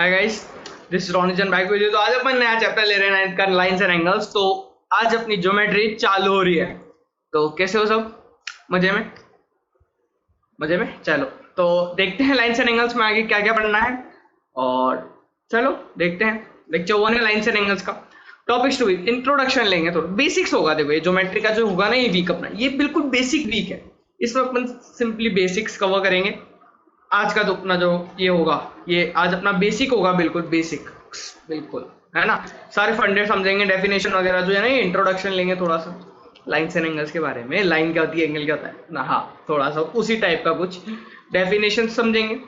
Hi guys, this is रॉनिजन back with you. तो आज अपन नया चैप्टर ले रहे हैं 9th का लाइंस एंड एंगल्स। तो आज अपनी ज्योमेट्री चालू हो रही है। तो कैसे हो सब? मजे में चलो तो देखते हैं लाइंस एंड एंगल्स में आगे क्या क्या पढ़ना है। और चलो देखते हैं लेक्चर 1 है लाइंस एंड एंगल्स का। टॉपिक्स टू वीक, इंट्रोडक्शन लेंगे, तो बेसिक्स होगा। देखो ये ज्योमेट्री का जो होगा ना, ये वीक अपना, ये बिल्कुल बेसिक वीक है। इसमें अपन सिंपली बेसिक्स कवर करेंगे। आज का तो अपना जो ये होगा, ये आज अपना बेसिक होगा, बिल्कुल बेसिक, बिल्कुल, है ना। सारे फंडे समझेंगे, डेफिनेशन वगैरह जो है ना, ये इंट्रोडक्शन लेंगे थोड़ा सा लाइंस एंड एंगल्स के बारे में। लाइन क्या होती है, एंगल क्या होता है ना, हाँ थोड़ा सा उसी टाइप का कुछ डेफिनेशन समझेंगे।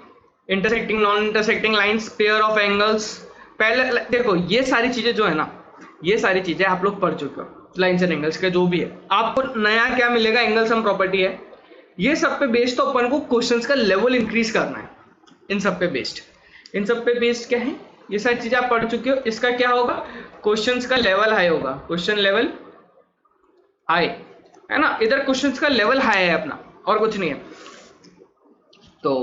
Intersecting, non intersecting lines, pair of angles. पहले देखो ये सारी चीजें जो है ना, ये सारी चीजें आप लोग पढ़ चुके हो लाइंस एंड एंगल्स के, जो भी है। आपको नया क्या मिलेगा, एंगल सम प्रॉपर्टी है। ये सब पे बेस्ड तो अपन को क्वेश्चंस का लेवल इंक्रीज करना है। इन सब पे बेस्ड क्या है, ये सारी चीजें आप पढ़ चुके हो। इसका क्या होगा, क्वेश्चंस का लेवल हाई होगा, क्वेश्चन लेवल हाई, है ना। इधर क्वेश्चंस का लेवल हाई है अपना, और कुछ नहीं है। तो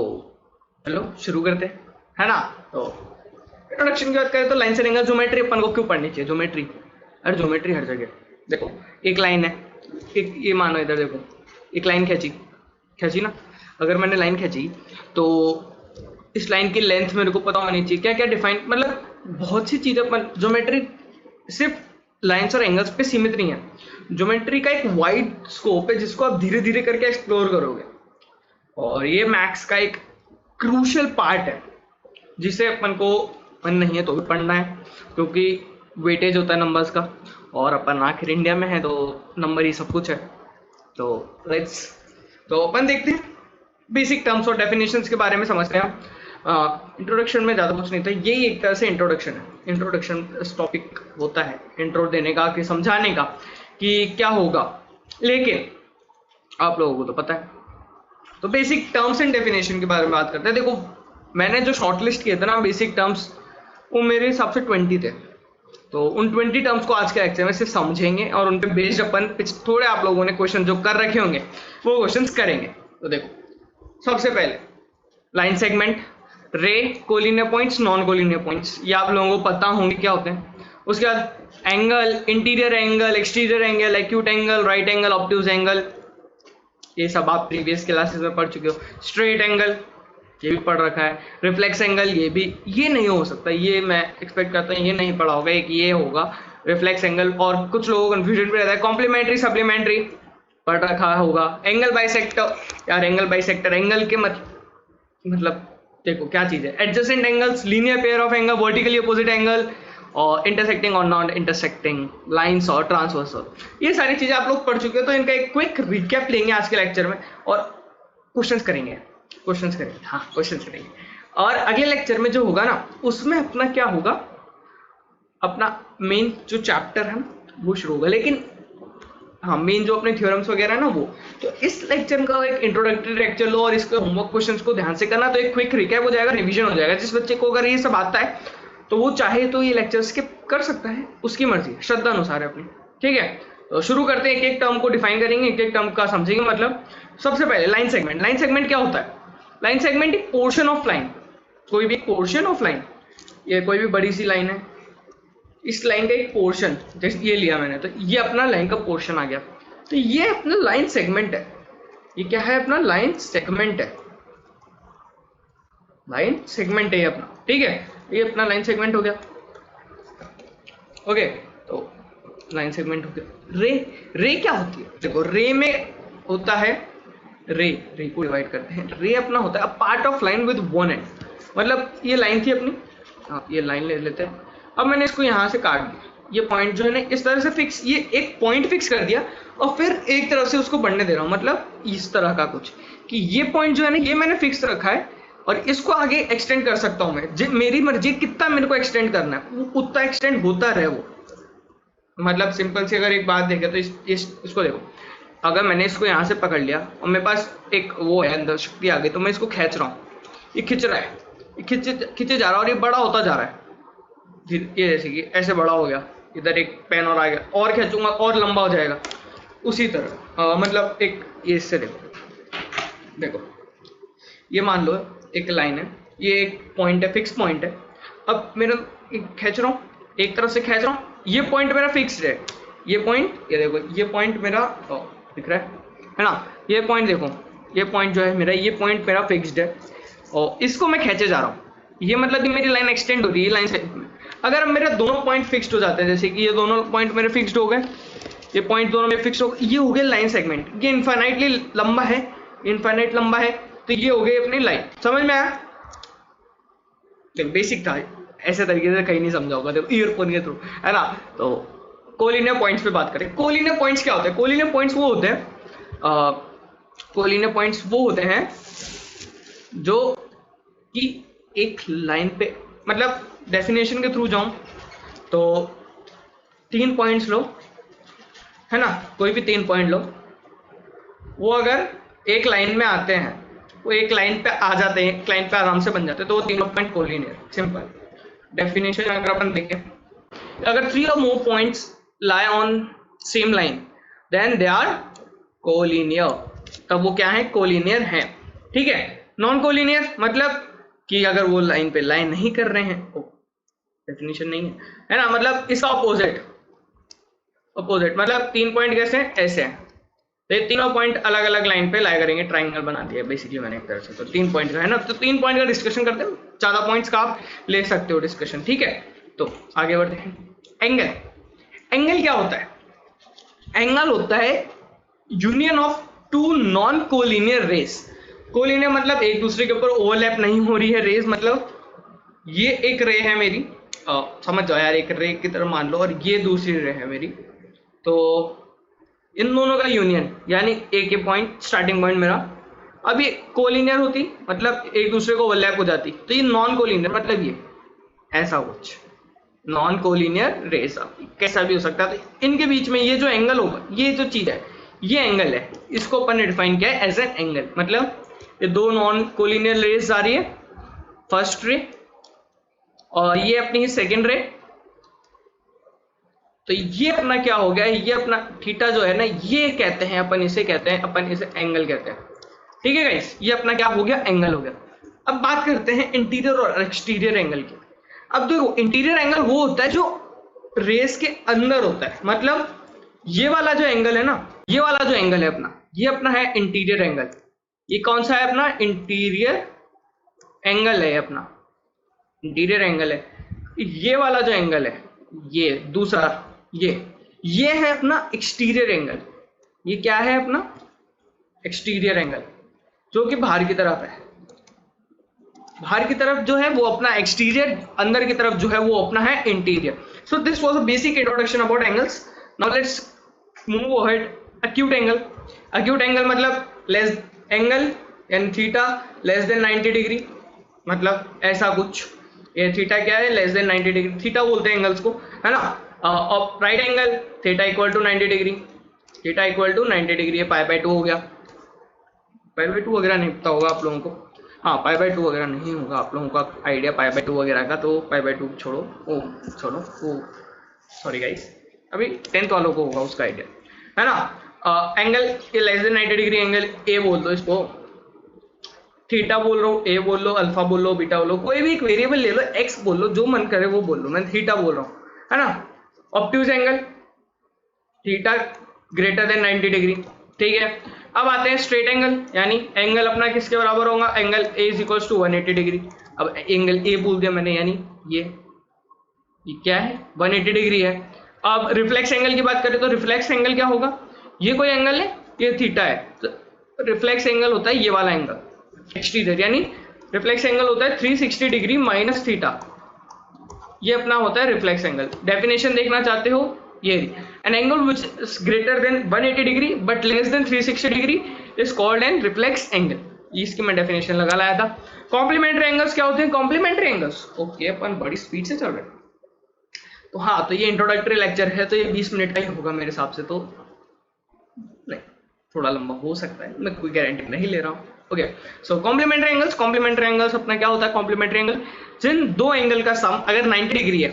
चलो शुरू करते हैं, है ना। तो इंट्रोडक्शन की बात करें तो लाइंस एंड एंगल, ज्योमेट्री अपन को क्यों पढ़नी चाहिए, ज्योमेट्री। अरे ज्योमेट्री हर जगह। देखो एक लाइन है, एक ये मानो इधर देखो, एक लाइन खींची ना। अगर मैंने लाइन खींची तो इस लाइन की लेंथ मेरे को पता होनी चाहिए, क्या क्या डिफाइन, मतलब बहुत सी चीजें। ज्योमेट्री सिर्फ लाइंस और एंगल्स पे सीमित नहीं है। ज्योमेट्री का एक वाइड स्कोप है जिसको आप धीरे धीरे करके एक्सप्लोर करोगे। और ये मैथ्स का एक क्रूशियल पार्ट है जिसे अपन नहीं है तो भी पढ़ना है, क्योंकि वेटेज होता है नंबर्स का, और अपन आखिर इंडिया में है तो नंबर ही सब कुछ है। तो अपन देखते हैं बेसिक टर्म्स और डेफिनेशंस के बारे में समझते हैं। इंट्रोडक्शन में ज़्यादा कुछ नहीं था, यही एक तरह से इंट्रोडक्शन है। इंट्रोडक्शन टॉपिक होता है इंट्रो देने का, कि समझाने का कि क्या होगा, लेकिन आप लोगों को तो पता है। तो बेसिक टर्म्स एंड डेफिनेशन के बारे में बात करते हैं। देखो मैंने जो शॉर्टलिस्ट किए थे ना बेसिक टर्म्स, वो मेरे हिसाब से 20 थे। तो उन 20 टर्म्स को आज के लेक्चर में सिर्फ समझेंगे, और उन पे बेस्ड अपन थोड़े आप लोगों ने क्वेश्चन जो कर रखे होंगे वो क्वेश्चंस करेंगे। तो देखो सबसे पहले लाइन सेगमेंट, रे, collinear points, non collinear points, ये आप लोगों को पता होंगे क्या होते हैं। उसके बाद angle, interior angle, exterior angle, acute angle, right angle, obtuse angle, ये सब आप प्रीवियस क्लासेस में पढ़ चुके हो। स्ट्रेट एंगल ये भी पढ़ रखा है। रिफ्लेक्स एंगल ये नहीं हो सकता, ये मैं एक्सपेक्ट करता हूँ ये नहीं पढ़ा होगा। एक ये होगा रिफ्लेक्स एंगल, और कुछ लोगों को कंफ्यूजन भी रहता है। कॉम्प्लीमेंट्री, सप्लीमेंट्री पढ़ रखा होगा। एंगल बाइसेक्टर, यार एंगल बाइसेक्टर, एंगल के मतलब देखो क्या चीज़ है। Adjacent angles, linear pair of angle, vertically opposite angle, और इंटरसेक्टिंग और नॉन इंटरसेक्टिंग लाइंस और ट्रांसवर्सल, ये सारी चीज़ें आप लोग पढ़ चुके हो। तो इनका एक क्विक रिकैप लेंगे आज के लेक्चर में, और क्वेश्चंस करेंगे। और अगले लेक्चर में जो होगा ना, उसमें अपना क्या होगा, अपना मेन जो चैप्टर है वो शुरू होगा। लेकिन हाँ, मेन जो अपने थ्योरम्स वगैरह है ना वो, तो इस लेक्चर का एक इंट्रोडक्टरी लेक्चर लो, और इसके होमवर्क क्वेश्चंस को ध्यान से करना, तो एक क्विक रिकैप हो जाएगा, रिवीजन हो जाएगा। जिस बच्चे को अगर ये सब आता है तो वो चाहे तो ये लेक्चर स्किप कर सकता है, उसकी मर्जी, श्रद्धा अनुसार है अपनी, ठीक है। तो शुरू करते हैं, एक एक टर्म को डिफाइन करेंगे, एक एक टर्म का समझेंगे। मतलब सबसे पहले लाइन सेगमेंट। लाइन सेगमेंट क्या होता है? लाइन सेगमेंट एक पोर्शन ऑफ लाइन, कोई भी पोर्शन ऑफ लाइन, ये कोई भी बड़ी सी लाइन है, इस लाइन का एक पोर्शन, जैसे ये लिया मैंने, तो ये अपना लाइन का पोर्शन आ गया, तो ये अपना लाइन सेगमेंट है। ये क्या है, अपना लाइन सेगमेंट है। लाइन सेगमेंट है ये अपना, ठीक है। ये अपना लाइन सेगमेंट हो गया, ओके। तो लाइन सेगमेंट हो गया। रे क्या होती है? देखो रे में होता है, रे को डिवाइड करते हैं। रे अपना होता है part of line with one and, मतलब ये लाइन थी अपनी, हाँ ये लाइन ले लेते हैं। अब मैंने इसको यहाँ से काट दिया, ये पॉइंट जो है ना इस तरह से फिक्स, ये एक पॉइंट फिक्स कर दिया, और फिर एक तरफ से उसको बढ़ने दे रहा हूँ, मतलब इस तरह का कुछ, कि ये पॉइंट जो है ना ये मैंने फिक्स रखा है, और इसको आगे एक्सटेंड कर सकता हूँ मैं, मेरी मर्जी कितना मेरे को एक्सटेंड करना है, वो उतना एक्सटेंड होता रहे वो। मतलब सिंपल से अगर एक बात देखें तो इसको देखो, अगर मैंने इसको यहाँ से पकड़ लिया और मेरे पास एक वो है अंदर शक्ति आ गई, तो मैं इसको खींच रहा हूँ, ये खिंच रहा है, ये खिंचे जा रहा है, और ये बड़ा होता जा रहा है। ये जैसे कि ऐसे बड़ा हो गया, इधर एक पेन और आ गया, और खींचूंगा और लंबा हो जाएगा। उसी तरह मतलब एक ये इससे देखो ये मान लो एक लाइन है, ये एक पॉइंट है, फिक्स पॉइंट है, अब मेरा खींच रहा हूँ, एक तरफ से खींच रहा हूँ, ये पॉइंट मेरा फिक्स्ड है, ये पॉइंट, ये देखो ये पॉइंट मेरा दिख रहा है ना, ये पॉइंट देखो, ये पॉइंट जो है मेरा, ये पॉइंट मेरा फिक्स्ड है और इसको मैं खींचे जा रहा हूँ, ये मतलब कि मेरी लाइन एक्सटेंड हो रही है लाइन से। अगर अब मेरे दोनों पॉइंट फिक्स्ड हो जाते हैं, जैसे कि ये दोनों पॉइंट मेरे फिक्स्ड हो गए, ये पॉइंट दोनों में फिक्स हो गए, ये हो गया लाइन सेगमेंट, ये इनफाइनाइटली लंबा है, इनफाइनाइट लंबा है, तो ये हो गई अपनी लाइन। समझ में आया? देखो बेसिक था, ऐसे तरीके से कहीं नहीं समझा होगा, देखो ईयरफोन के थ्रू, है ना। तो कोलिनियर पॉइंट्स पे बात करें, कोलिनियर पॉइंट्स क्या होते हैं? कोलिनियर पॉइंट्स वो होते हैं, कोलिनियर पॉइंट्स वो होते हैं जो कि एक लाइन पे, मतलब डेफिनेशन के थ्रू जाऊं तो 3 पॉइंट्स लो, है ना, कोई भी 3 पॉइंट लो, वो अगर एक लाइन में आते हैं, वो एक लाइन पे आ जाते हैं, एक लाइन पे आराम से बन जाते हैं, तो वो तीनों पॉइंट कोलिनियर। सिंपल डेफिनेशन अगर अपन देखें, अगर 3 or more points lie on same line then they are collinear, तब वो क्या है? कोलिनियर है। ठीक है। नॉन कोलिनियर मतलब कि अगर वो लाइन पे लाइन नहीं कर रहे हैं, डेफिनेशन नहीं है ना, मतलब इसका अपोजिट मतलब 3 पॉइंट कैसे हैं? ऐसे हैं, तो ये तीनों पॉइंट अलग अलग लाइन पे लाई करेंगे, ट्राइंगल बना दिया बेसिकली मैंने एक तरह से। तो 3 पॉइंट का है ना, तो 3 पॉइंट का डिस्कशन करते हैं, ज्यादा पॉइंट्स का आप ले सकते हो डिस्कशन। ठीक है, तो आगे बढ़ते हैं। एंगल, एंगल क्या होता है? एंगल होता है union of 2 non collinear rays. Collinear मतलब एक दूसरे के ऊपर ओवरलैप नहीं हो रही है रेस, मतलब ये एक रे है मेरी, समझ जाओ यार, एक रे की तरह मान लो, और ये दूसरी रे है मेरी, तो इन दोनों का यूनियन, यानी एक ये पॉइंट स्टार्टिंग पॉइंट मेरा, अब ये कोलिनियर होती मतलब एक दूसरे को ओवरलैप हो जाती, तो ये नॉन कोलिनियर मतलब ये ऐसा कुछ नॉन कोलिनियर रेस, कैसा भी हो सकता है। तो इनके बीच में ये जो एंगल होगा, ये जो चीज है, ये एंगल है, इसको अपन ने डिफाइन किया है एज एन एंगल। मतलब ये 2 नॉन कोलिनियर रेस आ रही है, फर्स्ट रे और ये अपनी सेकेंड रे, तो ये अपना क्या हो गया, ये अपना थीटा जो है ना, ये कहते हैं अपन इसे एंगल कहते हैं। ठीक है गाइस, ये अपना क्या हो गया? एंगल हो गया। अब बात करते हैं इंटीरियर और एक्सटीरियर एंगल की। अब देखो, इंटीरियर एंगल वो होता है जो रेस के अंदर होता है, मतलब ये वाला जो एंगल है ना, ये वाला जो एंगल है अपना, ये अपना है इंटीरियर एंगल। ये कौन सा है अपना? इंटीरियर एंगल है अपना, इंटीरियर एंगल है। ये वाला जो एंगल है, ये दूसरा, ये है अपना एक्सटीरियर एंगल। ये क्या है अपना? एक्सटीरियर एंगल, जो कि बाहर की तरफ है। बाहर की तरफ जो है वो अपना एक्सटीरियर, अंदर की तरफ जो है वो अपना है interior. So this was a basic introduction about angles. Now let's move ahead. Acute angle, acute angle मतलब लेस एंगल यानी थीटा लेस देन 90 डिग्री, मतलब ऐसा कुछ। ये थीटा क्या है? लेस देन 90 डिग्री, थीटा बोलते हैं एंगल्स को, है ना। और right angle theta equal to 90 degree, theta equal to 90 degree, ये पाई/2 हो गया। पाई/2 वगैरह नहीं पता होगा आप लोगों को, हाँ पाई/2 वगैरह नहीं होगा आप लोगों का आइडिया पाई/2 वगैरह का, तो पाई/2 छोड़ो, सॉरी गाइस, अभी 10th वालों को होगा उसका आइडिया, है ना। एंगल ये less than 90 degree angle A बोल दो इसको, थीटा बोल रहा हूँ, ए बोल लो, अल्फा बोल लो, बीटा बोल लो, कोई भी एक वेरिएबल ले लो, एक्स बोल लो, जो मन करे वो बोल लो, मैं थीटा बोल रहा हूँ, है ना। Obtuse angle theta greater than 90 degree, ठीक है। अब आते हैं स्ट्रेट एंगल, यानी एंगल अपना किसके बराबर होगा? Angle A is equal to 180 degree. अब एंगल ए बोल दिया मैंने, यानी ये क्या है? 180 डिग्री है। अब रिफ्लेक्स एंगल की बात करें तो रिफ्लेक्स एंगल क्या होगा? ये कोई एंगल है, ये थीटा है, तो रिफ्लेक्स एंगल होता है ये वाला एंगल एक्सटीरियर, यानी रिफ्लेक्स एंगल होता है 360 डिग्री माइनस थीटा, ये अपना होता है रिफ्लेक्स एंगल। डेफिनेशन देखना चाहते हो? ये N angle which is greater than 180 degree but less than 360 degree is called an reflex angle. इसकी मैं डेफिनेशन लगा लाया था। कॉम्प्लीमेंट्री एंगल्स क्या होते हैं? कॉम्प्लीमेंट्री एंगल्स, ओके, अपन बड़ी स्पीड से चल रहे हैं, तो हाँ, तो ये इंट्रोडक्टरी लेक्चर है, तो ये 20 मिनट का ही होगा मेरे हिसाब से, तो नहीं थोड़ा लंबा हो सकता है, मैं कोई गारंटी नहीं ले रहा हूँ। ओके, सो कॉम्प्लीमेंट्री एंगल्स, कॉम्प्लीमेंट्री एंगल्स अपना क्या होता है? कॉम्प्लीमेंट्री एंगल जिन 2 एंगल का सम अगर 90 डिग्री है,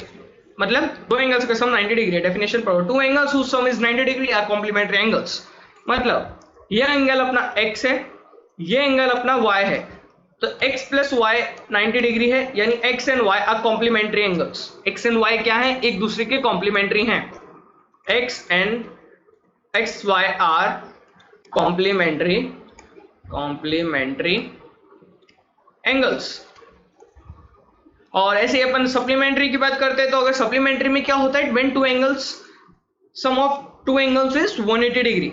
मतलब 2 एंगल्स का सम 90 डिग्री है, डेफिनेशन पढ़ो, 2 angles whose sum is 90 degree are complementary angles. मतलब ये एंगल अपना x है, ये एंगल अपना y है, तो x प्लस वाई 90 डिग्री है, यानी x and y are complementary angles. x and y क्या है, एक दूसरे के कॉम्प्लीमेंट्री हैं। x y are complementary angles. और ऐसे अपन सप्लीमेंट्री की बात करते हैं, तो अगर सप्लीमेंट्री में क्या होता है, when two angles sum of two angles is 180 degree,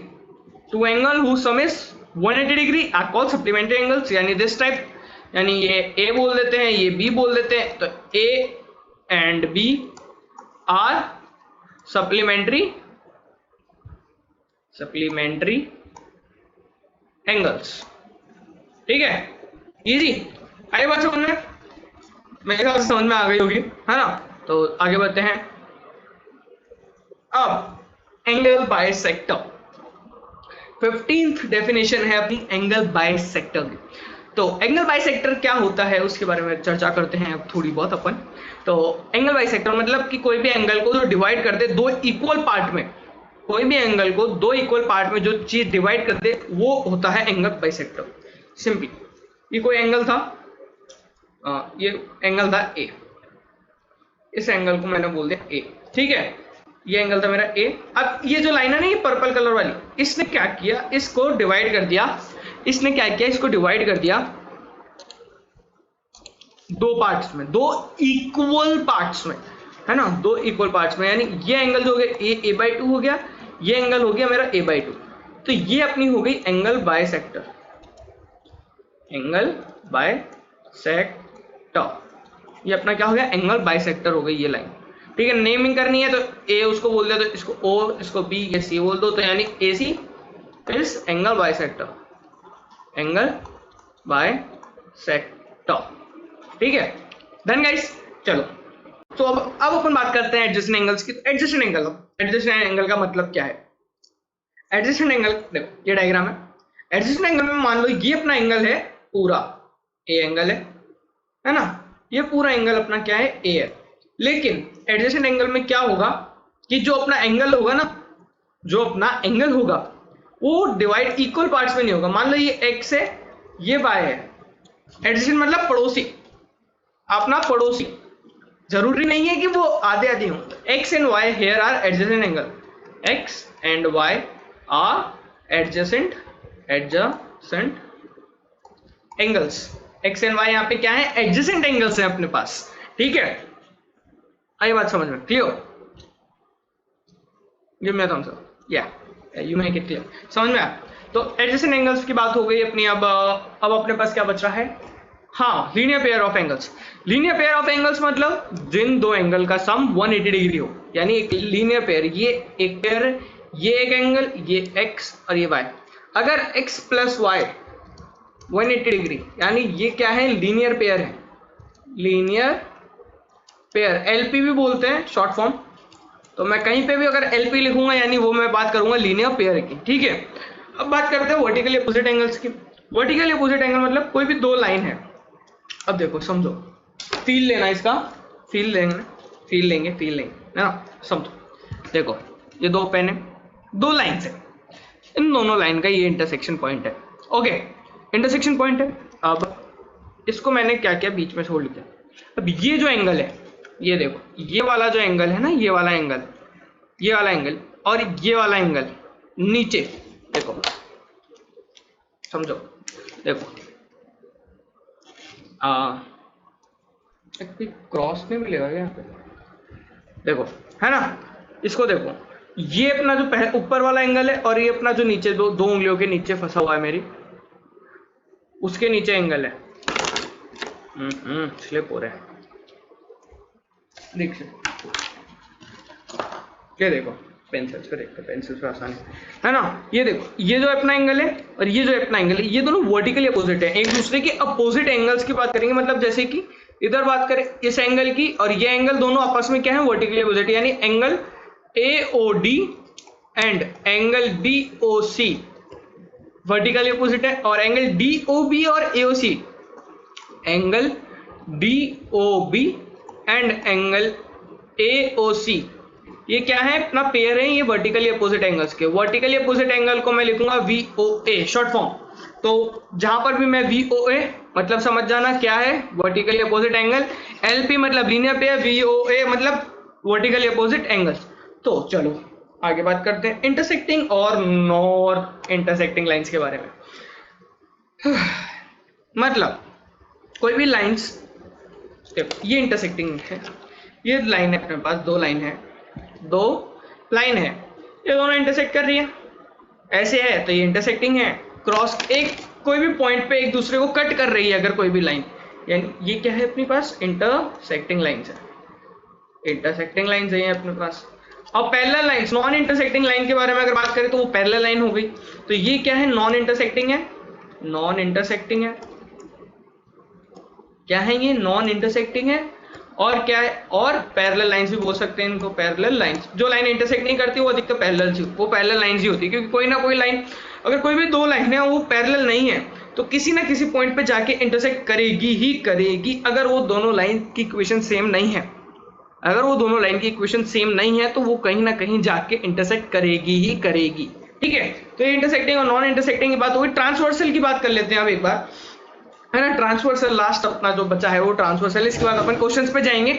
two angle who sum is 180 degree are called supplementary angles. यानी दिस टाइप, यानी ये a बोल देते हैं, ये b बोल देते हैं, तो a and b are supplementary angles. ठीक है, इजी, आई बात समझ में? मेरे ख्याल से समझ में आ गई होगी, है ना? तो आगे बढ़ते हैं। अब एंगल बाइसेक्टर, 15th डेफिनेशन है अपनी एंगल बाइसेक्टर की। तो एंगल बाइसेक्टर क्या होता है उसके बारे में चर्चा करते हैं अब थोड़ी बहुत अपन। तो एंगल बाइसेक्टर मतलब कि कोई भी एंगल को जो डिवाइड कर दे दो इक्वल पार्ट में, कोई भी एंगल को दो इक्वल पार्ट में जो चीज डिवाइड कर दे वो होता है एंगल बाइसेक्टर। सिंपली ये कोई एंगल था, ये एंगल था ए, इस एंगल को मैंने बोल दिया ए, ठीक है, ये एंगल था मेरा ए। अब ये जो लाइन है ना, ये पर्पल कलर वाली, इसने क्या किया, इसको डिवाइड कर दिया, इसने क्या किया, इसको डिवाइड कर दिया दो पार्ट्स में, दो इक्वल पार्ट्स में, है ना, दो इक्वल पार्ट्स में। यानी ये एंगल जो हो गया ए बाई 2 हो गया, ये एंगल हो गया मेरा ए बाई 2, तो ये अपनी हो गई एंगल बाइसेक्टर, एंगल बाइसेक्टर, ये अपना क्या हो गया, एंगल बाइसेक्टर हो गई ये लाइन। ठीक है, नेमिंग करनी है तो ए उसको बोल दे, तो इसको ओ, इसको बी, ये सी बोल दो, तो यानी A C is angle bisector, angle bisector. ठीक है, डन गाइस। चलो, तो अब अपन बात करते हैं एडजेसेंट एंगल्स की। एडजेसेंट एंगल का मतलब क्या है? एडजेसेंट एंगल, देखो ये डायग्राम है, एडजेसेंट एंगल में मान लो ये अपना एंगल है पूरा, ए एंगल है ना, ये पूरा एंगल अपना क्या है, ए है। लेकिन एडजेसेंट एंगल में क्या होगा कि जो अपना एंगल होगा ना, जो अपना एंगल होगा वो डिवाइड इक्वल पार्ट्स में नहीं होगा। मान लो ये एक्स है, ये वाई है, एडजेसेंट मतलब पड़ोसी, अपना पड़ोसी, जरूरी नहीं है कि वो आधे आधे हों। X and Y here are adjacent angle, X and Y are adjacent angles. X and Y यहाँ पे क्या है, एडजेसेंट एंगल्स हैं अपने पास। ठीक है, आई बात समझ में? Clear? Give me a thumbs up, या यू मेक इट क्लियर, समझ में आया? तो एडजेसेंट एंगल्स की बात हो गई अपनी। अब अपने पास क्या बच रहा है? हाँ, linear pair of angles. Linear pair of angles मतलब जिन दो एंगल का सम 180 डिग्री हो, यानी एक लीनियर पेयर, ये एक पेयर है, ये एक एंगल, ये x और ये y। अगर x प्लस वाई 180 डिग्री, यानी ये क्या है, लीनियर पेयर है, लीनियर पेयर, एलपी भी बोलते हैं शॉर्ट फॉर्म। तो मैं कहीं पे भी अगर एलपी लिखूंगा यानी वो मैं बात करूंगा लीनियर पेयर की। ठीक है, अब बात करते हैं वर्टिकली अपोजिट एंगल्स की। वर्टिकली अपोजिट एंगल मतलब कोई भी दो लाइन है। अब देखो, समझो, फील लेना इसका, फील लेंगे है ना, समझो। देखो ये दो पेन है, दो लाइन है, इन दोनों लाइन का ये इंटरसेक्शन पॉइंट है। ओके, इंटरसेक्शन पॉइंट है। अब इसको मैंने क्या किया, बीच में छोड़ लिया। अब ये जो एंगल है, ये देखो, ये वाला जो एंगल है ना, ये वाला एंगल, ये वाला एंगल और ये वाला एंगल नीचे, देखो समझो, देखो क्रॉस नहीं मिलेगा क्या यहाँ पे, देखो, है ना, इसको देखो, ये अपना जो ऊपर वाला एंगल है और ये अपना जो नीचे दो उंगलियों के नीचे फंसा हुआ है मेरी, उसके नीचे एंगल है। स्लिप हो रहा है, देख क्या, देखो पेंसिल्स पे देखते हैं, पेंसिल्स पे आसान है ना। ये देखो, ये जो अपना एंगल है और ये जो अपना एंगल है, ये दोनों वर्टिकली अपोजिट है। एक दूसरे के अपोजिट एंगल्स की बात करेंगे, मतलब जैसे कि इधर बात करें इस एंगल की और ये एंगल, दोनों आपस में क्या है, वर्टिकली अपोजिट, यानी angle AOD and angle BOC vertically opposite है, और एंगल DOB और AOC, angle DOB and angle AOC, ये क्या है, अपना पेयर है, ये वर्टिकली अपोजिट एंगल्स के। वर्टिकली अपोजिट एंगल को मैं लिखूंगा VOA शॉर्ट फॉर्म। तो जहां पर भी मैं VOA मतलब समझ जाना क्या है वर्टिकली अपोजिट एंगल, एलपी मतलब लीनियर पेयर, वीओए मतलब वर्टिकली अपोजिट एंगल्स। तो चलो आगे बात करते हैं इंटरसेक्टिंग और नॉन इंटरसेक्टिंग लाइंस के बारे में। मतलब कोई भी लाइंस, ये इंटरसेक्टिंग है, ये लाइन है अपने पास, दो लाइन है, ये दोनों इंटरसेक्ट कर रही है, ऐसे है तो ये इंटरसेक्टिंग है। क्रॉस एक कोई भी पॉइंट पे एक दूसरे को कट कर रही है अगर कोई भी लाइन, यानी ये क्या है अपने पास इंटरसेक्टिंग लाइंस है, इंटरसेक्टिंग लाइंस है अपने पास। अब parallel lines, non intersecting line के बारे में अगर बात करें तो वो पैरेलल लाइन हो गई, तो ये क्या है नॉन इंटरसेक्टिंग है, नॉन इंटरसेक्टिंग है, क्या है ये नॉन इंटरसेक्टिंग है। और क्या है, और पैरेलल लाइंस भी बोल सकते हैं इनको, पैरेलल लाइंस। जो लाइन इंटरसेक्ट नहीं करती वो अधिकतर पैरेलल लाइंस ही होती है, क्योंकि कोई ना कोई लाइन, अगर कोई भी दो लाइन है वो पैरेलल नहीं है तो किसी ना किसी पॉइंट पे जाके इंटरसेक्ट करेगी ही करेगी। अगर वो दोनों लाइन की इक्वेशन सेम नहीं है, अगर वो दोनों लाइन की इक्वेशन सेम नहीं है तो वो कहीं ना कहीं जाके इंटरसेक्ट करेगी ही करेगी। ठीक है, तो ये इंटरसेक्टिंग और नॉन इंटरसेक्टिंग की बात होगी। ट्रांसवर्सल की बात कर लेते हैं अब एक बार, है ना। ट्रांसवर्सल लास्ट अपना जो बचा है वो ट्रांसवर्सल। इसके बाद अपन क्वेश्चंस पे जाएंगे।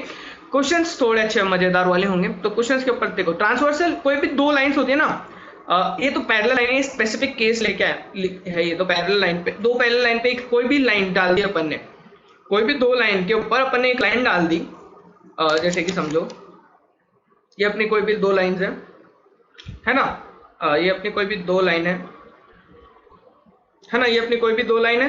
क्वेश्चंस थोड़े अच्छे मजेदार वाले होंगे, तो क्वेश्चंस के ऊपर देखो। ट्रांसवर्सल कोई भी दो लाइंस होती है ना, ये तो पैरेलल लाइन है, स्पेसिफिक केस लेके है ये तो पैरेलल लाइन पे, दो पैरेलल लाइन पे कोई भी लाइन डाल दी अपन ने, कोई भी दो लाइन के ऊपर अपन ने एक लाइन डाल दी, जैसे कि समझो ये अपनी कोई भी दो लाइन है ना, ये अपनी कोई भी दो लाइन है ना, ये अपनी कोई भी दो लाइन है,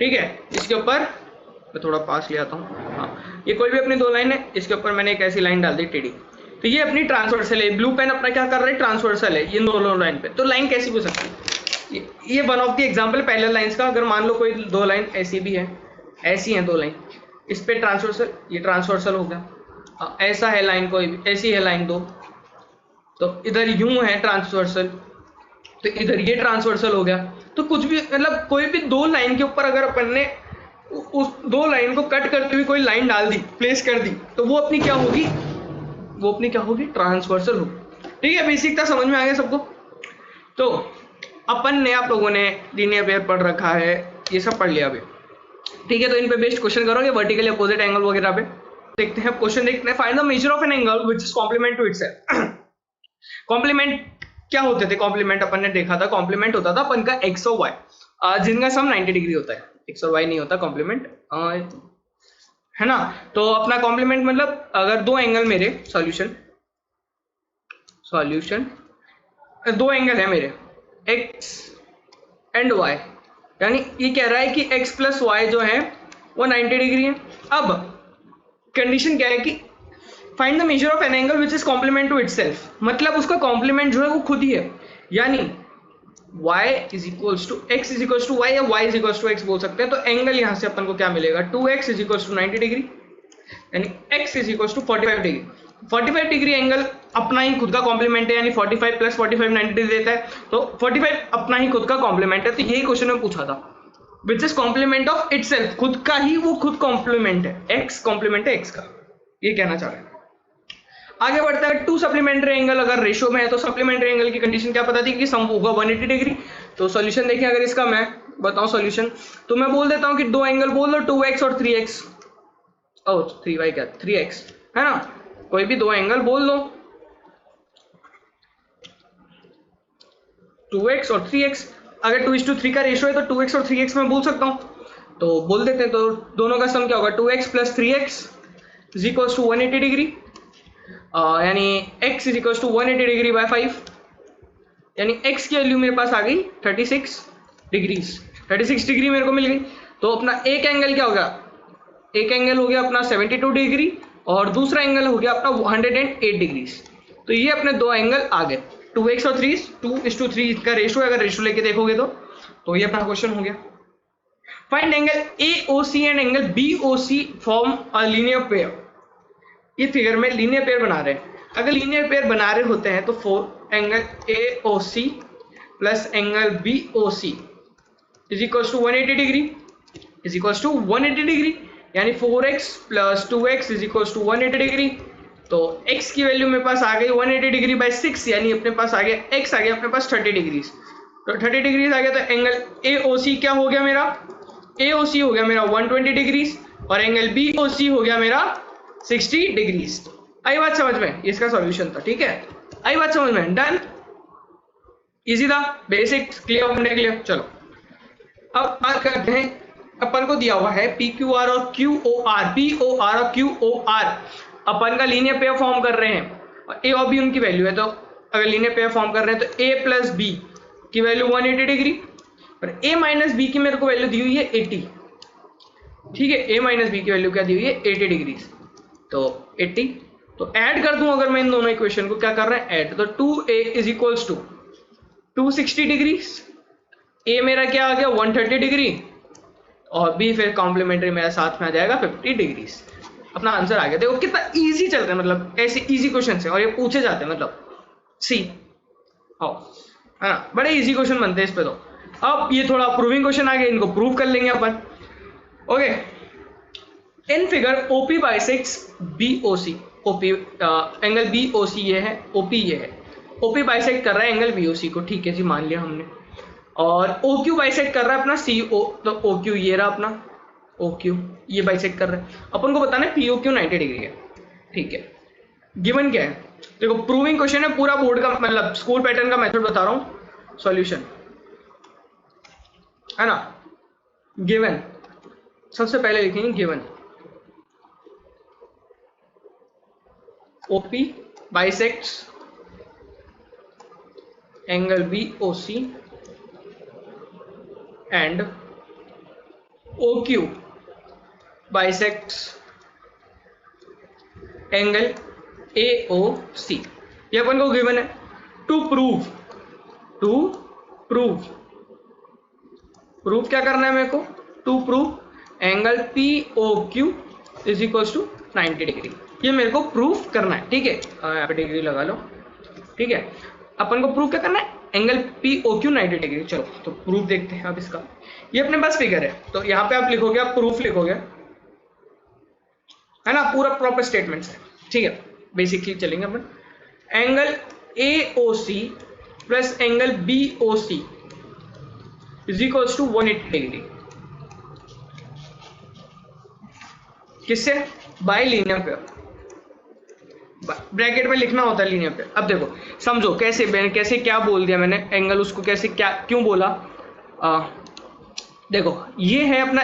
ठीक है। इसके ऊपर मैं थोड़ा पास ले आता हूँ, हाँ, ये कोई भी अपनी दो लाइन है, इसके ऊपर मैंने एक ऐसी लाइन डाल दी टीडी, तो ये अपनी ट्रांसवर्सल है। ब्लू पेन अपना क्या कर रहा है, ट्रांसवर्सल है ये दोनों लाइन पे। तो लाइन कैसी हो सकती है, ये one of the example parallel lines का। अगर मान लो कोई दो लाइन ऐसी भी है, ऐसी है दो लाइन, इस पे ट्रांसवर्सल, ये ट्रांसवर्सल हो गया। ऐसा है लाइन कोई भी, ऐसी है लाइन दो, तो इधर यूं है ट्रांसवर्सल, तो इधर ये ट्रांसवर्सल हो गया। तो कुछ भी मतलब कोई भी दो लाइन के ऊपर अगर अपन ने उस दो लाइन को कट करते हुए कोई लाइन डाल दी, प्लेस कर दी, तो वो अपनी क्या होगी, वो अपनी क्या होगी, ट्रांसवर्सल होगी। ठीक है, बेसिक था, समझ में आ गया सबको। तो अपन ने, आप लोगों ने लीनियर पेयर पढ़ रखा है, ये सब पढ़ लिया अभी, ठीक है। तो इन पे बेस्ड क्वेश्चन करोगे वर्टिकली अपोजिट एंगल वगैरह पे। देखते हैं क्वेश्चन, देखते हैं। Find the measure of an angle which is complement to itself. Complement क्या होते थे, कॉम्प्लीमेंट अपन ने देखा था, कॉम्प्लीमेंट होता था अपन का एक्स और वाई, जिनका सम 90 डिग्री होता है। एक्स और वाई नहीं होता कॉम्प्लीमेंट, है ना। तो अपना कॉम्प्लीमेंट मतलब अगर दो एंगल मेरे सॉल्यूशन दो एंगल है मेरे एक्स एंड वाई, यानी ये कह रहा है कि एक्स प्लस वाई जो है वो 90 डिग्री है। अब कंडीशन क्या है कि find the measure of an angle which is complement to itself, मतलब उसका कॉम्प्लीमेंट जो है वो खुद ही है, यानी y is equals to X is equals to Y या y is equals to X बोल सकते हैं। तो एंगल यहां से अपन को क्या मिलेगा, 2x is equals to 90 degree, यानी x is equals to 45 degree. 45 degree angle अपना ही खुद का कॉम्प्लीमेंट है, यानी 45 प्लस 45 90 डिग्री देता है, तो 45 अपना ही खुद का कॉम्प्लीमेंट है। तो यही क्वेश्चन में पूछा था, which is complement of itself, खुद का ही वो खुद कॉम्प्लीमेंट है, x कॉम्प्लीमेंट है x का, ये कहना चाह रहे हैं। आगे बढ़ता है, टू सप्लीमेंट्री एंगल अगर रेशियो में है तो सप्लीमेंट्री एंगल की कंडीशन क्या पता थी कि सम होगा 180 डिग्री। तो सॉल्यूशन देखिए, अगर इसका मैं बताऊं सॉल्यूशन, तो मैं बोल देता हूं कि दो एंगल बोल दो 2x और 3x, ओ 3y क्या 3x, है ना। कोई भी दो एंगल बोल दो 2x और 3x, अगर 2:3 का रेशियो है तो 2x और 3x मैं बोल सकता हूं, तो बोल देते हैं। तो दोनों का सम क्या होगा, 2x plus 3x is equals to 180 degree, यानी x is equals to 180 degree by 5, यानी x की वैल्यू मेरे पास आ गई 36 डिग्री मेरे को मिल गई। तो अपना एक एंगल क्या हो गया, एक एंगल हो गया अपना 72 डिग्री और दूसरा एंगल हो गया अपना 108 डिग्री। तो ये अपने दो एंगल आ गए, 2x और 2:3 का रेशियो, अगर रेशियो लेके देखोगे तो ये अपना क्वेश्चन हो गया। Find angle AOC and angle BOC form a linear pair. ये फिगर में लीनियर पेयर बना रहे हैं, अगर लीनियर पेयर बना रहे होते हैं तो for angle AOC plus angle BOC is equals to 180 degree is equals to 180 degree, यानी 4x plus 2x is equals to 180 degree. तो x की वैल्यू मेरे पास आ गई 180 डिग्री बाय 6, यानी अपने पास आ गया x आ गया अपने पास 30 डिग्री। तो 30 डिग्री आ गया, तो एंगल AOC क्या हो गया मेरा AOC हो गया मेरा 120 डिग्रीज और एंगल BOC हो गया मेरा 60 डिग्रीज। आई बात समझ में, इसका सॉल्यूशन था, ठीक है, आई बात समझ में, डन, इजी था, बेसिक्स क्लियर होने के लिए। चलो अब बात करते हैं, अपन को दिया हुआ है PQR और QOR, POR और QOR अपन का लीनियर पेयर फॉर्म कर रहे हैं और A और B उनकी वैल्यू है। तो अगर लीनियर पेयर फॉर्म कर रहे हैं तो A प्लस B की वैल्यू 180 डिग्री और A माइनस B की मेरे को वैल्यू दी हुई है 80, ठीक है, A माइनस B की वैल्यू क्या दी हुई है 80 डिग्री, तो 80, तो ऐड कर दूं अगर मैं इन दोनों इक्वेशन को, क्या कर रहे हैं ऐड, तो 2A is equals to 260 degree, A मेरा क्या आ गया 130 डिग्री और B फिर कॉम्प्लीमेंट्री मेरा साथ में आ जाएगा 50 डिग्री। अपना आंसर आ गया। देखो कितना इजी चलता है, मतलब ऐसे इजी क्वेश्चन है और ये पूछे जाते हैं, मतलब सी आओ, है ना, बड़े इजी क्वेश्चन बनते हैं इस पे। तो अब ये थोड़ा प्रूविंग क्वेश्चन आ गया, इनको प्रूव कर लेंगे अपन। Okay, in figure OP bisects BOC, OP angle BOC ये है, OP ये है, OP बाइसेक्ट कर रहा है एंगल BOC को, ठीक है जी, मान लिया हमने, और OQ बाइसेक्ट कर रहा है अपना CO, तो OQ ये रहा अपना OQ, ये बाइसेक्ट कर रहा है, अपन को बताना है POQ 90 डिग्री है, ठीक है। गिवन क्या है, देखो प्रूविंग क्वेश्चन है, पूरा बोर्ड का मतलब स्कूल पैटर्न का मेथड बता रहा हूं, सॉल्यूशन है ना। गिवन सबसे पहले लिखेंगे given OP bisects angle BOC and OQ bisects angle AOC, ये अपन को गिवन है। टू प्रूव क्या करना है मेरे को, to prove angle POQ is equals to 90 degree, ये मेरे को प्रूव करना है, ठीक है, यहाँ पे डिग्री लगा लो, ठीक है, अपन को प्रूव क्या करना है एंगल POQ 90 डिग्री। चलो तो प्रूफ देखते हैं अब इसका, ये अपने पास फिगर है, तो यहाँ पे आप लिखोगे, आप प्रूफ लिखोगे, है ना, पूरा प्रॉपर स्टेटमेंट है, ठीक है, बेसिकली चलेंगे अपन। Angle AOC plus angle BOC is equals to 180 degree, किससे, बाय लीनियर पेयर, ब्रैकेट में लिखना होता है लीनियर पेयर। अब देखो समझो कैसे क्या बोल दिया मैंने, एंगल उसको कैसे क्या क्यों बोला, देखो ये है अपना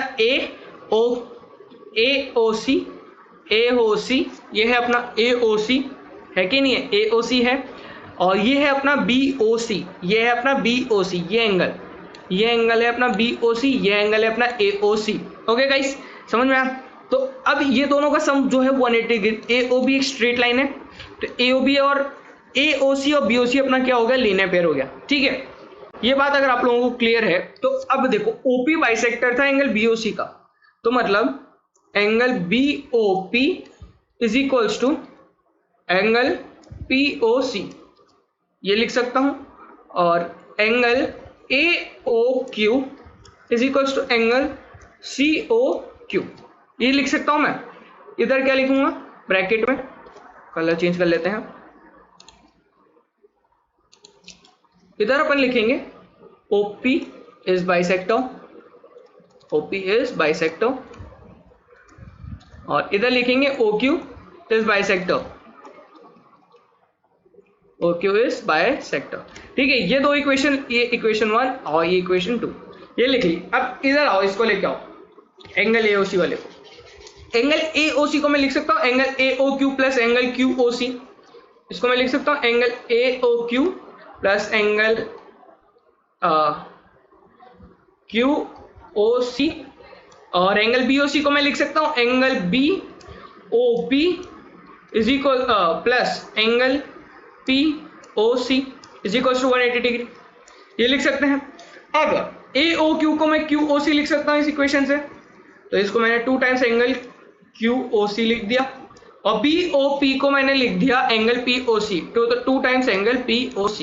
AOC, ये है अपना AOC, है कि नहीं है, AOC है, और ये है अपना BOC, ये है अपना BOC, ये एंगल है अपना BOC, ये एंगल है अपना AOC। ओके गाइस, समझ में आया। तो अब ये दोनों का सम जो है 180 डिग्री, AOB एक स्ट्रेट लाइन है, तो AOB और AOC और BOC अपना क्या हो गया, लीनियर पेयर हो गया, ठीक है। ये बात अगर आप लोगों को क्लियर है तो अब देखो OP बाइसेक्टर था एंगल BOC का, तो मतलब angle BOP is equals to angle POC, ये लिख सकता हूं, और angle AOQ is equals to angle COQ, ये लिख सकता हूं मैं। इधर क्या लिखूंगा, ब्रैकेट में कलर चेंज कर लेते हैं, इधर अपन लिखेंगे OP इज बाइसेक्टर, और इधर लिखेंगे OQ इज बाइसेक्टर, ठीक है। ये दो इक्वेशन, ये इक्वेशन 1 और ये इक्वेशन 2, ये लिख ली। अब इधर आओ, इसको लेके आओ एंगल AOC वाले को, एंगल AOC को मैं लिख सकता हूं angle AOQ plus angle QOC, इसको मैं लिख सकता हूं angle AOQ plus angle QOC, और एंगल BOC को मैं लिख सकता हूं angle BOP is equal plus angle POC is equal to 180 degree, ये लिख सकते हैं। अब AOQ को मैं QOC लिख सकता हूं इस इक्वेशन से, तो इसको मैंने 2 टाइम्स एंगल QOC लिख दिया, और BOP को मैंने लिख दिया एंगल POC, तो 2 times angle POC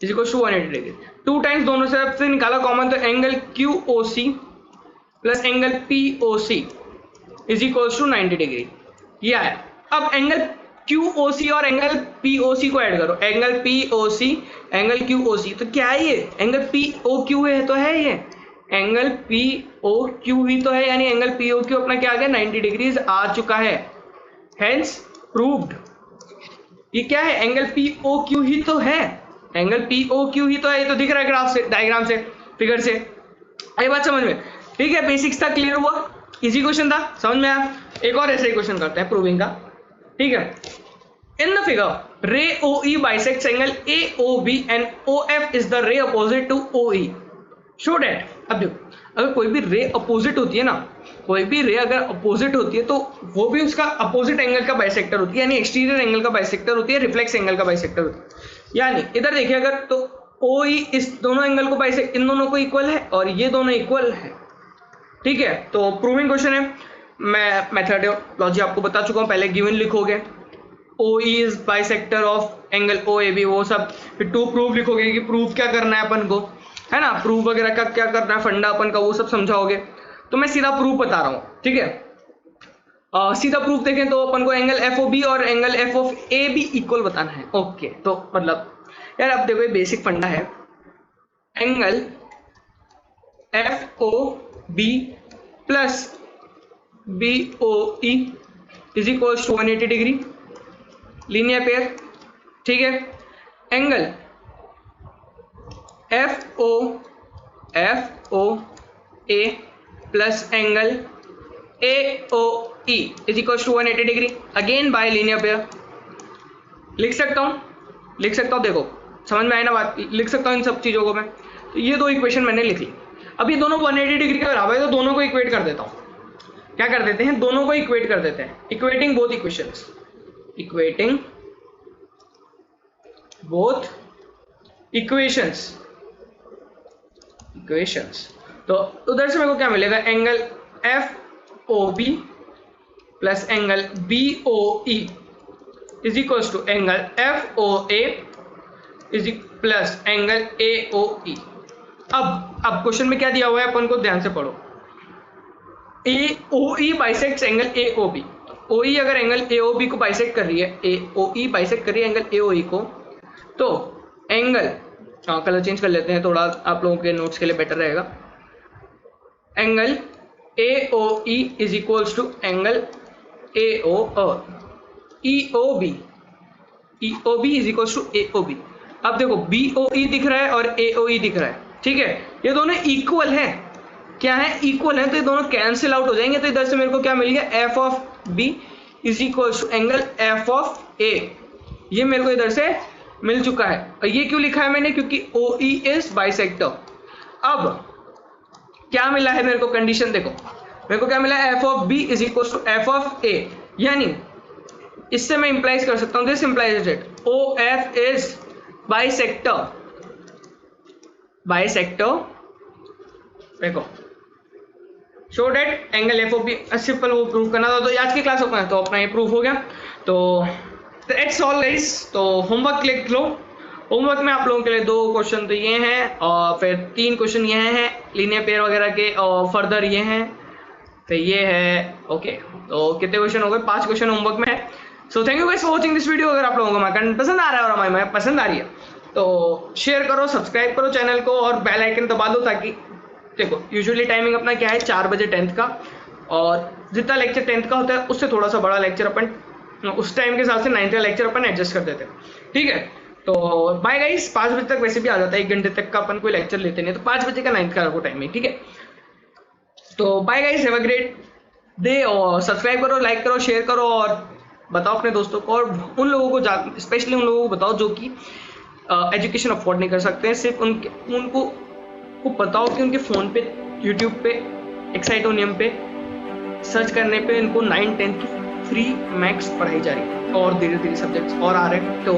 is equal to 180 degree, 2 times दोनों से निकाला कॉमन, तो angle QOC plus angle POC is equal to 90 degree, ये आया। अब एंगल QOC और एंगल POC को ऐड करो, एंगल POC एंगल QOC, तो क्या है ये, एंगल POQ है, तो है ये एंगल पी ओ क्यू ही तो है, यानी एंगल पी ओ क्यू अपना क्या आ गया 90 डिग्रीज आ चुका है, हेंस प्रूव्ड। ये क्या है, एंगल पी ओ क्यू ही तो है, एंगल पी ओ क्यू ही तो है, ये तो दिख रहा है ग्राफ से, डायग्राम से, फिगर से। आई बात समझ में? ठीक है, बेसिक्स था, क्लियर हुआ, इजी क्वेश्चन था, समझ में आया। एक और ऐसे ही क्वेश्चन करते हैं प्रूविंग का, ठीक है। इन the figure ray O E bisects angle A O B and O F is the ray opposite to O E, show that. अब देखो, अगर कोई भी रे अपोजिट होती है ना, कोई भी रे अगर अपोजिट होती है तो वो भी उसका अपोजिट एंगल का बाइसेक्टर होती है, यानी एक्सटीरियर एंगल का बाइसेक्टर होती है, रिफ्लेक्स एंगल का बाइसेक्टर होती है। यानी इधर देखिए अगर, तो ओ ई इस दोनों एंगल को बाइसेक्ट, इन दोनों को इक्वल है और ये दोनों इक्वल है, ठीक है। तो प्रूविंग क्वेश्चन है, मैं मेथडोलॉजी आपको बता चुका हूँ, पहले गिवन लिखोगे O E is bisector of angle O A B, वो सब, फिर टू प्रूव लिखोगे कि प्रूव क्या करना है अपन को, है ना, प्रूव वगैरह का क्या करना है, फंडा अपन का, वो सब समझाओगे। तो मैं सीधा प्रूफ बता रहा हूँ, ठीक है। सीधा प्रूफ देखें तो अपन को एंगल एफ ओ बी और angle F of A B equal बताना है, ओके। तो मतलब यार अब देखो, ये बेसिक फंडा है, angle F O B plus B O E is equal to 180 degree, linear pair, ठीक है। Angle F O A plus angle A O E is equal to 180 degree, again by linear pair. लिख सकता हूँ, देखो समझ में आया ना बात, लिख सकता हूँ इन सब चीज़ों को मैं। तो ये दो इक्वेशन मैंने लिख ली, अब ये दोनों 180 डिग्री के बराबर है, तो दोनों को इक्वेट कर देता हूँ। क्या कर देते हैं, दोनों को इक्वेट कर देते हैं, equating both equations, equating both equations. तो उधर से मेरे को क्या मिलेगा, angle F O B plus angle B O E is equal to angle F O A is plus angle A O E. अब क्वेश्चन में क्या दिया हुआ है, अपन को ध्यान से पढ़ो। A O E bisects angle A O B, O E अगर एंगल ए ओ बी को बाइसेक्ट कर रही है, ए ओ ई बाइसेक्ट कर रही है एंगल ए ओ ई को, तो एंगल, कलर चेंज कर लेते हैं थोड़ा, आप लोगों के नोट्स के लिए बेटर रहेगा। Angle A O E is equals to angle A O E O B is equals to A O B. अब देखो बी ओ ई दिख रहा है और ए ओ ई दिख रहा है, ठीक है, ये दोनों इक्वल है, क्या है, इक्वल है, तो ये दोनों कैंसिल आउट हो जाएंगे। तो इधर से मेरे को क्या मिल गया, F of B is equals to angle F of A, ये मेरे को इधर से मिल चुका है। और ये क्यों लिखा है मैंने, क्योंकि ओ ई इज बाइसेक्टर। अब क्या मिला है मेरे को, कंडीशन देखो, मेरे को क्या मिला है, F of B is equal to F of A, यानी इससे मैं इंप्लाइज कर सकता हूं, this implies that O F is bisector, देखो show that angle F O B, simple वो प्रूव करना था, तो आज की क्लास ओपन है तो अपना ये प्रूफ हो गया। तो इट्स ऑल गाइस, तो होमवर्क लिख लो। होमवर्क में आप लोगों के लिए 2 क्वेश्चन तो ये हैं और फिर 3 क्वेश्चन ये हैं लीनियर पेयर वगैरह के, और फर्दर ये हैं, तो ये है, ओके। तो कितने क्वेश्चन हो गए, 5 क्वेश्चन होमवर्क में है। So thank you guys for watching this video. अगर आप लोगों को हमारा कंटेंट पसंद आ रहा है और हमारी पसंद आ रही है तो शेयर करो, सब्सक्राइब करो चैनल को और बेल आइकन दबा दो, ताकि देखो यूजुअली टाइमिंग अपना क्या है 4 बजे 10th का, और जितना लेक्चर 10th का होता है उससे थोड़ा सा बड़ा लेक्चर अपन उस टाइम के हिसाब से 9th का लेक्चर अपन एडजस्ट कर देते हैं, ठीक है। तो बाय गाइस, 5 बजे तक वैसे भी आ जाता है, 1 घंटे तक का अपन कोई लेक्चर लेते नहीं, तो 5 बजे का 9th का रखो टाइमिंग, ठीक है। तो bye guys, have a great day, और सब्सक्राइब करो, लाइक करो, शेयर करो, और बताओ अपने दोस्तों को, और उन लोगों को स्पेशली उन लोगों को बताओ जो कि एजुकेशन अफोर्ड नहीं कर सकते हैं, सिर्फ उनको बताओ कि उनके फ़ोन पे, यूट्यूब पे, एक्साइटोनियम पे सर्च करने पे इनको 9-10 की फ्री मैथ्स पढ़ाई जा रही है, और धीरे धीरे सब्जेक्ट्स और आ रहे हैं। तो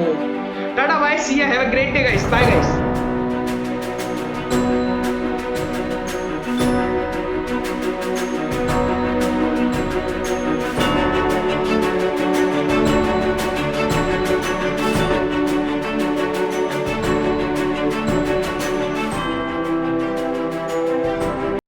tata bye, see you, have a great day guys, bye guys.